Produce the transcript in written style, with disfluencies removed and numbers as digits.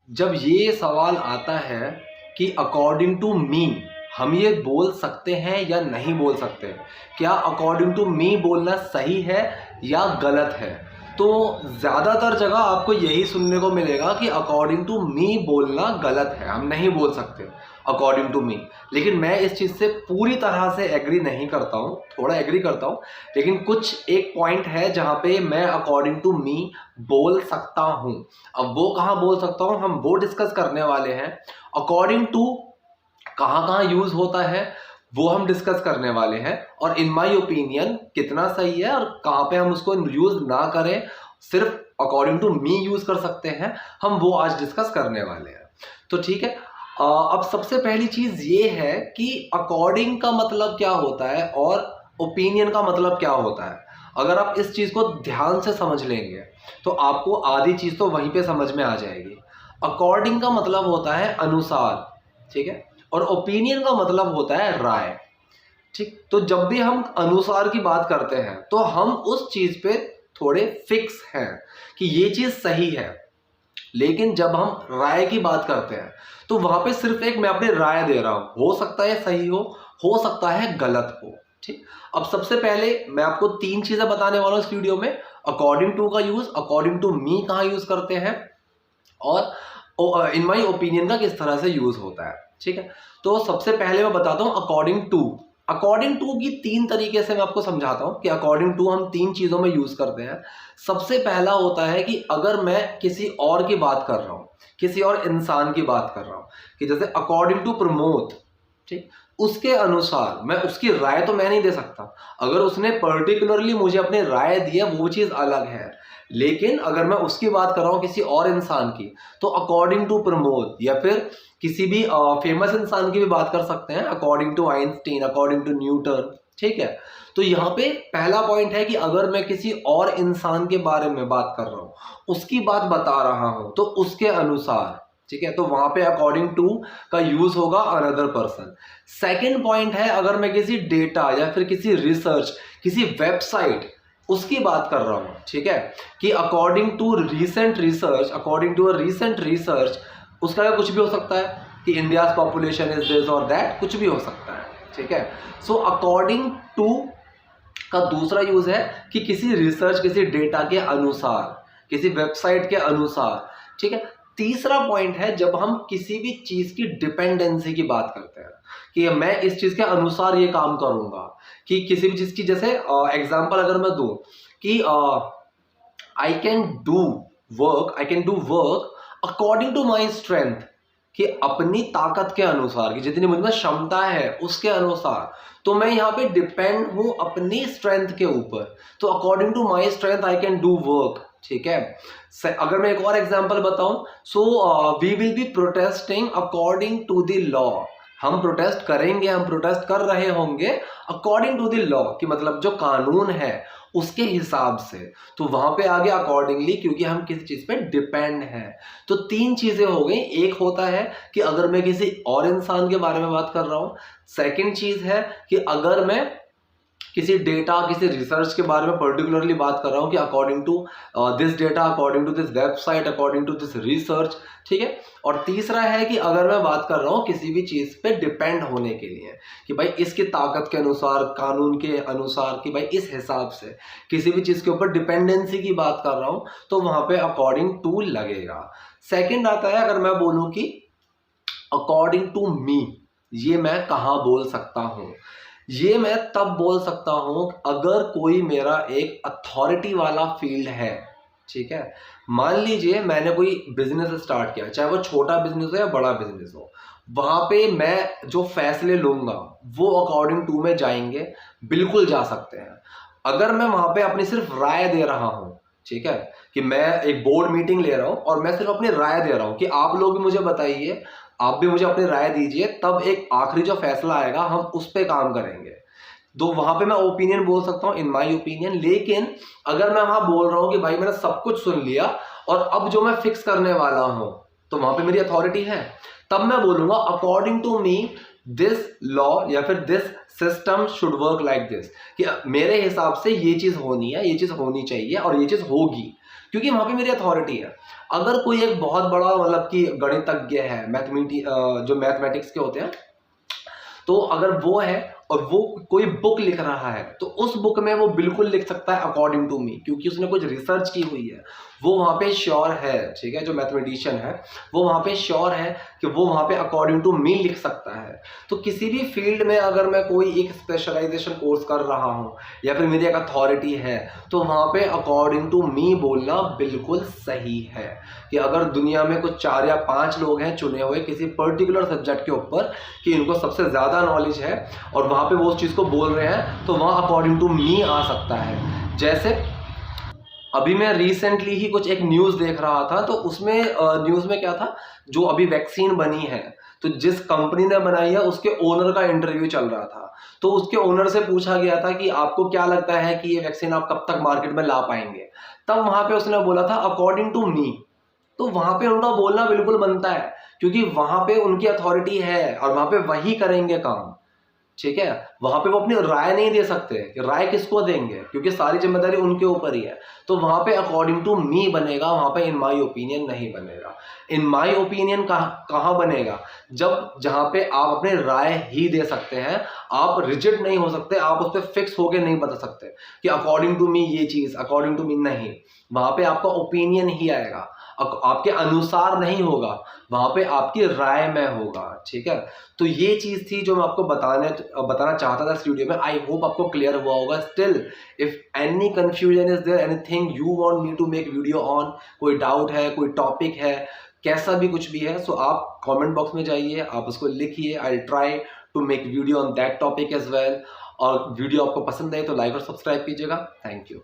जब ये सवाल आता है कि अकॉर्डिंग टू मी हम ये बोल सकते हैं या नहीं बोल सकते, क्या अकॉर्डिंग टू मी बोलना सही है या गलत है, तो ज़्यादातर जगह आपको यही सुनने को मिलेगा कि अकॉर्डिंग टू मी बोलना गलत है, हम नहीं बोल सकते अकॉर्डिंग टू मी। लेकिन मैं इस चीज़ से पूरी तरह से एग्री नहीं करता हूँ, थोड़ा एग्री करता हूँ, लेकिन कुछ एक पॉइंट है जहाँ पे मैं अकॉर्डिंग टू मी बोल सकता हूँ। अब वो कहाँ बोल सकता हूँ, हम वो डिस्कस करने वाले हैं। अकॉर्डिंग टू कहाँ कहाँ यूज़ होता है वो हम डिस्कस करने वाले हैं, और इन माय ओपिनियन कितना सही है और कहाँ पे हम उसको यूज़ ना करें, सिर्फ अकॉर्डिंग टू मी यूज़ कर सकते हैं, हम वो आज डिस्कस करने वाले हैं। तो ठीक है, अब सबसे पहली चीज़ ये है कि अकॉर्डिंग का मतलब क्या होता है और ओपिनियन का मतलब क्या होता है। अगर आप इस चीज़ को ध्यान से समझ लेंगे तो आपको आधी चीज़ तो वहीं पे समझ में आ जाएगी। अकॉर्डिंग का मतलब होता है अनुसार, ठीक है, और ओपिनियन का मतलब होता है राय, ठीक। तो जब भी हम अनुसार की बात करते हैं तो हम उस चीज़ पे थोड़े फिक्स हैं कि ये चीज़ सही है। लेकिन जब हम राय की बात करते हैं तो वहां पे सिर्फ एक मैं अपनी राय दे रहा हूं, हो सकता है सही हो सकता है गलत हो, ठीक। अब सबसे पहले मैं आपको तीन चीजें बताने वाला हूं इस वीडियो में। अकॉर्डिंग टू का यूज, अकॉर्डिंग टू मी कहाँ यूज करते हैं, और इन माई ओपिनियन का किस तरह से यूज होता है, ठीक है। तो सबसे पहले मैं बताता हूं अकॉर्डिंग टू। अकॉर्डिंग टू की तीन तरीके से मैं आपको समझाता हूं कि अकॉर्डिंग टू हम तीन चीजों में यूज करते हैं। सबसे पहला होता है कि अगर मैं किसी और की बात कर रहा हूं, किसी और इंसान की बात कर रहा हूं, कि जैसे अकॉर्डिंग टू प्रमोद, ठीक, उसके अनुसार मैं उसकी राय तो मैं नहीं दे सकता। अगर उसने पर्टिकुलरली मुझे अपनी राय दी है वो चीज अलग है, लेकिन अगर मैं उसकी बात कर रहा हूं किसी और इंसान की, तो अकॉर्डिंग टू प्रमोद, या फिर किसी भी फेमस इंसान की भी बात कर सकते हैं, according to Einstein, according to Newton, ठीक है। तो यहाँ पे पहला पॉइंट है कि अगर मैं किसी और इंसान के बारे में बात कर रहा हूँ, उसकी बात बता रहा हूं, तो उसके अनुसार, ठीक है, तो वहां पे अकॉर्डिंग टू का यूज होगा अनदर पर्सन। सेकेंड पॉइंट है अगर मैं किसी डेटा या फिर किसी रिसर्च, किसी वेबसाइट उसकी बात कर रहा हूं, ठीक है, कि according to recent research, according to a recent research, उसका कुछ भी हो सकता है कि इंडियाज पॉपुलेशन इज दिस और दैट, कुछ भी हो सकता है, ठीक है। सो अकॉर्डिंग टू का दूसरा यूज है कि किसी रिसर्च, किसी डेटा के अनुसार, किसी वेबसाइट के अनुसार, ठीक है। तीसरा पॉइंट है जब हम किसी भी चीज की डिपेंडेंसी की बात करते हैं कि मैं इस चीज के अनुसार ये काम करूंगा, कि किसी भी चीज की, जैसे एग्जांपल अगर मैं दूं कि I can do work according to my strength, कि अपनी ताकत के अनुसार, कि जितनी मुझ में क्षमता है उसके अनुसार, तो मैं यहाँ पे डिपेंड हूं अपनी स्ट्रेंथ के ऊपर, तो according to my strength I can do work, ठीक है। अगर मैं एक और एग्जांपल बताऊं, so we will be protesting according to the law, हम प्रोटेस्ट करेंगे, हम प्रोटेस्ट कर रहे होंगे अकॉर्डिंग टू द लॉ, कि मतलब जो कानून है उसके हिसाब से, तो वहां पे आ गया अकॉर्डिंगली, क्योंकि हम किसी चीज पे डिपेंड हैं। तो तीन चीजें हो गई। एक होता है कि अगर मैं किसी और इंसान के बारे में बात कर रहा हूं, सेकंड चीज है कि अगर मैं किसी डेटा, किसी रिसर्च के बारे में पर्टिकुलरली बात कर रहा हूं कि according to this data, according to this website, according to this research, ठीक है। और तीसरा है कि अगर मैं बात कर रहा हूं किसी भी चीज पे डिपेंड होने के लिए, कि भाई इसकी ताकत के अनुसार, कानून के अनुसार, कि भाई इस हिसाब से किसी भी चीज के ऊपर डिपेंडेंसी की बात कर रहा हूं, तो वहां पे अकॉर्डिंग टू लगेगा। सेकेंड आता है अगर मैं बोलूं कि अकॉर्डिंग टू मी, ये मैं कहाँ बोल सकता हूं। ये मैं तब बोल सकता हूं अगर कोई मेरा एक अथॉरिटी वाला फील्ड है, ठीक है। मान लीजिए मैंने कोई बिजनेस स्टार्ट किया, चाहे वो छोटा बिजनेस हो या बड़ा बिजनेस हो, वहां पे मैं जो फैसले लूंगा वो अकॉर्डिंग टू में जाएंगे, बिल्कुल जा सकते हैं। अगर मैं वहां पे अपनी सिर्फ राय दे रहा हूं, ठीक है, कि मैं एक बोर्ड मीटिंग ले रहा हूं और मैं सिर्फ अपनी राय दे रहा हूं कि आप लोग भी मुझे बताइए, आप भी मुझे अपनी राय दीजिए, तब एक आखिरी जो फैसला आएगा हम उस पर काम करेंगे, तो वहां पे मैं ओपिनियन बोल सकता हूं, इन माय ओपिनियन। लेकिन अगर मैं वहां बोल रहा हूं कि भाई मैंने सब कुछ सुन लिया और अब जो मैं फिक्स करने वाला हूं, तो वहां पे मेरी अथॉरिटी है, तब मैं बोलूंगा according to me this law या फिर this system should work like this, कि मेरे हिसाब से ये चीज होनी है, ये चीज होनी चाहिए और ये चीज होगी, क्योंकि वहां पे मेरी अथॉरिटी है। अगर कोई एक बहुत बड़ा मतलब कि गणितज्ञ है, जो मैथमेटिक्स के होते हैं, तो अगर वो है और वो कोई बुक लिख रहा है तो उस बुक में वो बिल्कुल लिख सकता है अकॉर्डिंग टू मी, क्योंकि उसने कुछ रिसर्च की हुई है, वो वहाँ पे श्योर है, ठीक है। जो मैथमेटिशियन है वो वहाँ पे श्योर है कि वो वहाँ पे अकॉर्डिंग टू मी लिख सकता है। तो किसी भी फील्ड में अगर मैं कोई एक स्पेशलाइजेशन कोर्स कर रहा हूँ या फिर मेरी एक अथॉरिटी है, तो वहाँ पे अकॉर्डिंग टू मी बोलना बिल्कुल सही है। कि अगर दुनिया में कुछ 4 या 5 लोग हैं चुने हुए किसी पर्टिकुलर सब्जेक्ट के ऊपर कि इनको सबसे ज़्यादा नॉलेज है और वहाँ पे वो उस चीज़ को बोल रहे हैं, तो वहाँ अकॉर्डिंग टू मी आ सकता है। जैसे अभी मैं रिसेंटली ही कुछ एक न्यूज़ देख रहा था, तो उसमें न्यूज़ में क्या था, जो अभी वैक्सीन बनी है तो जिस कंपनी ने बनाई है उसके ओनर का इंटरव्यू चल रहा था। तो उसके ओनर से पूछा गया था कि आपको क्या लगता है कि ये वैक्सीन आप कब तक मार्केट में ला पाएंगे। तब वहाँ पे उसने बोला था अकॉर्डिंग टू मी। तो वहाँ पे उनका बोलना बिल्कुल बनता है, क्योंकि वहाँ पे उनकी अथॉरिटी है और वहाँ पे वही करेंगे काम, ठीक है। वहां पे वो अपनी राय नहीं दे सकते कि राय किसको देंगे, क्योंकि सारी जिम्मेदारी उनके ऊपर ही है। तो वहां पे अकॉर्डिंग टू मी बनेगा, वहां पे इन माय ओपिनियन नहीं बनेगा। इन माय ओपिनियन कहाँ बनेगा, जहां पे आप अपनी राय ही दे सकते हैं, आप रिजिड नहीं हो सकते, आप उस पर फिक्स होके नहीं बता सकते कि अकॉर्डिंग टू मी ये चीज, अकॉर्डिंग टू मी नहीं। वहां पे आपका ओपिनियन ही आएगा, आपके अनुसार नहीं होगा, वहां पे आपकी राय में होगा, ठीक है। तो ये चीज थी जो मैं आपको बताना चाहता था इस वीडियो में। आई होप आपको क्लियर हुआ होगा। Still if any confusion is there, anything you want me to make video on, कोई डाउट है, कोई टॉपिक है, कैसा भी कुछ भी है, सो आप कमेंट बॉक्स में जाइए, आप उसको लिखिए। I try to make video on that topic as well. और वीडियो आपको पसंद है तो लाइक और सब्सक्राइब कीजिएगा। Thank you.